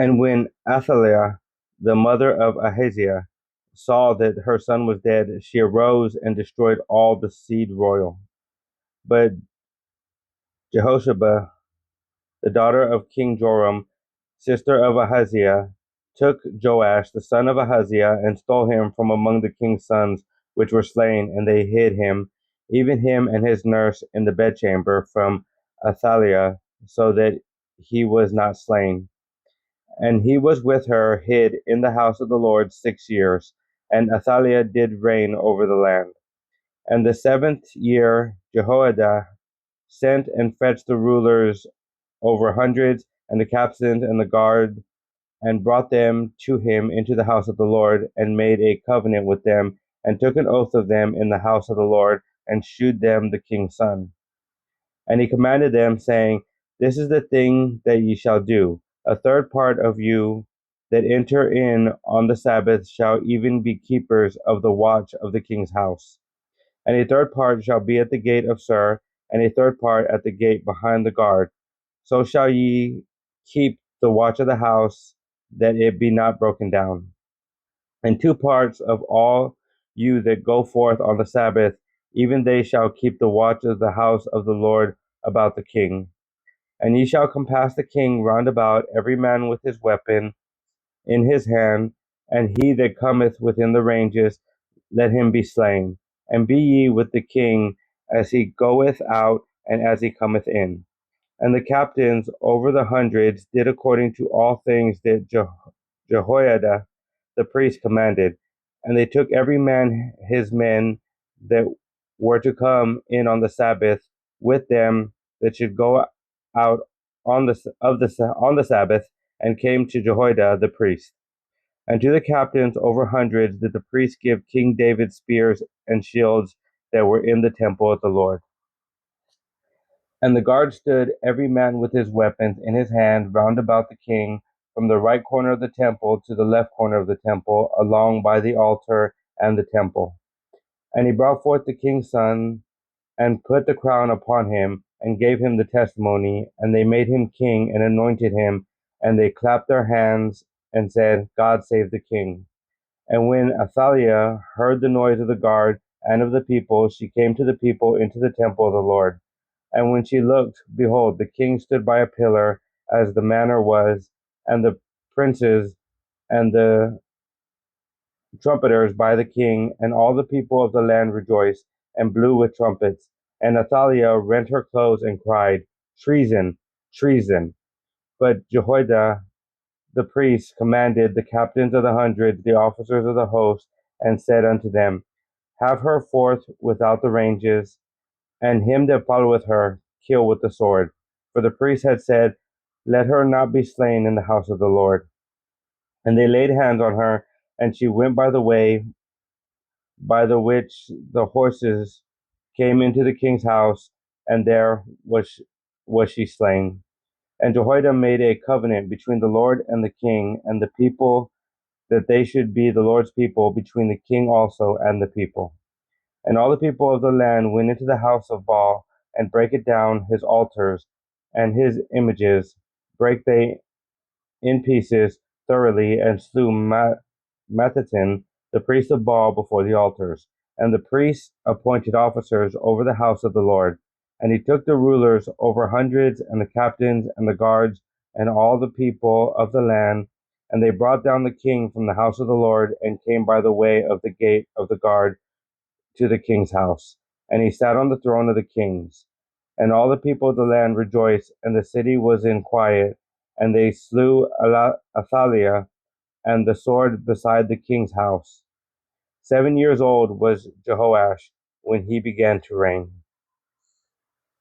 And when Athaliah, the mother of Ahaziah, saw that her son was dead, she arose and destroyed all the seed royal. But Jehosheba, the daughter of King Joram, sister of Ahaziah, took Joash, the son of Ahaziah, and stole him from among the king's sons which were slain, and they hid him, even him and his nurse, in the bedchamber from Athaliah, so that he was not slain. And he was with her hid in the house of the Lord 6 years, and Athaliah did reign over the land. And the 7th year Jehoiada sent and fetched the rulers over hundreds, and the captains and the guard, and brought them to him into the house of the Lord, and made a covenant with them, and took an oath of them in the house of the Lord, and shewed them the king's son. And he commanded them, saying, This is the thing that ye shall do. A third part of you that enter in on the Sabbath shall even be keepers of the watch of the king's house. And a third part shall be at the gate of Sur, and a third part at the gate behind the guard. So shall ye keep the watch of the house, that it be not broken down. And 2 parts of all you that go forth on the Sabbath, even they shall keep the watch of the house of the Lord about the king. And ye shall compass the king round about, every man with his weapon in his hand, and he that cometh within the ranges, let him be slain. And be ye with the king as he goeth out and as he cometh in. And the captains over the hundreds did according to all things that Jehoiada the priest commanded. And they took every man his men that were to come in on the Sabbath with them, that should go out on the Sabbath, and came to Jehoiada the priest. And to the captains over hundreds did the priests give King David spears and shields that were in the temple of the Lord. And the guard stood, every man with his weapons in his hand, round about the king, from the right corner of the temple to the left corner of the temple, along by the altar and the temple. And he brought forth the king's son, and put the crown upon him, and gave him the testimony. And they made him king, and anointed him. And they clapped their hands, and said, God save the king. And when Athaliah heard the noise of the guard and of the people, she came to the people into the temple of the Lord. And when she looked, behold, the king stood by a pillar, as the manner was, and the princes and the trumpeters by the king, and all the people of the land rejoiced, and blew with trumpets. And Athaliah rent her clothes and cried, Treason, treason. But Jehoiada the priest commanded the captains of the hundreds, the officers of the host, and said unto them, Have her forth without the ranges, and him that followeth her kill with the sword. For the priest had said, Let her not be slain in the house of the Lord. And they laid hands on her, and she went by the way by the which the horses came into the king's house, and there was she slain. And Jehoiada made a covenant between the Lord and the king and the people, that they should be the Lord's people, between the king also and the people. And all the people of the land went into the house of Baal, and brake it down his altars and his images, brake they in pieces thoroughly, and slew Mathathan, the priest of Baal, before the altars. And the priests appointed officers over the house of the Lord. And he took the rulers over hundreds, and the captains, and the guards, and all the people of the land, and they brought down the king from the house of the Lord, and came by the way of the gate of the guard to the king's house. And he sat on the throne of the kings. And all the people of the land rejoiced, and the city was in quiet. And they slew Athaliah and the sword beside the king's house. 7 years old was Jehoash when he began to reign.